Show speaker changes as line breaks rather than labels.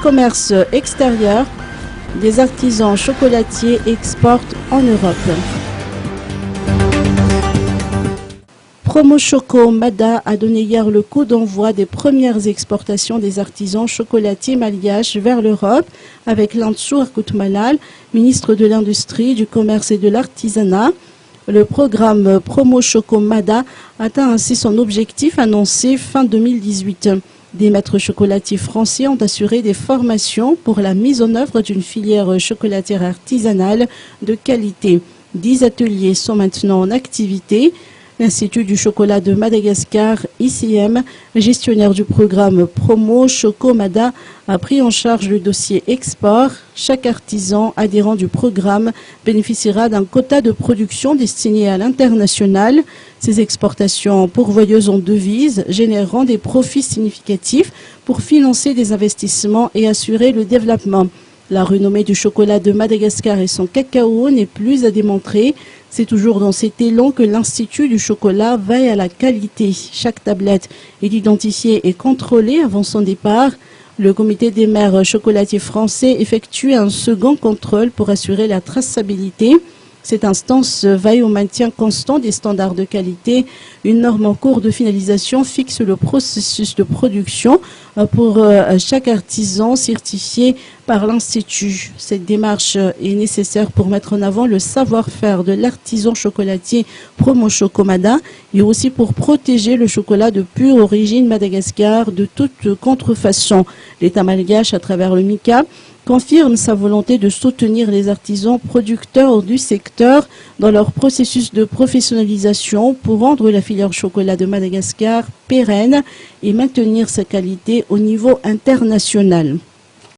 commerce extérieur, des artisans chocolatiers exportent en Europe. Promo Choco Mada a donné hier le coup d'envoi des premières exportations des artisans chocolatiers malgaches vers l'Europe avec Lansour Koutmalal, ministre de l'Industrie, du Commerce et de l'Artisanat. Le programme Promo Choco Mada atteint ainsi son objectif annoncé fin 2018. Des maîtres chocolatiers français ont assuré des formations pour la mise en œuvre d'une filière chocolatière artisanale de qualité. 10 ateliers sont maintenant en activité. L'Institut du chocolat de Madagascar, ICM, gestionnaire du programme Promo Choco Mada, a pris en charge le dossier export. Chaque artisan adhérent du programme bénéficiera d'un quota de production destiné à l'international. Ces exportations pourvoyeuses en devises généreront des profits significatifs pour financer des investissements et assurer le développement. La renommée du chocolat de Madagascar et son cacao n'est plus à démontrer. C'est toujours dans cet élan que l'Institut du chocolat veille à la qualité. Chaque tablette est identifiée et contrôlée avant son départ. Le comité des maires chocolatiers français effectue un second contrôle pour assurer la traçabilité. Cette instance veille au maintien constant des standards de qualité. Une norme en cours de finalisation fixe le processus de production pour chaque artisan certifié par l'Institut. Cette démarche est nécessaire pour mettre en avant le savoir-faire de l'artisan chocolatier Promo Choco Mada et aussi pour protéger le chocolat de pure origine Madagascar de toute contrefaçon. L'État malgache, à travers le MICA, confirme sa volonté de soutenir les artisans producteurs du secteur dans leur processus de professionnalisation pour rendre la filière chocolat de Madagascar pérenne et maintenir sa qualité au niveau international.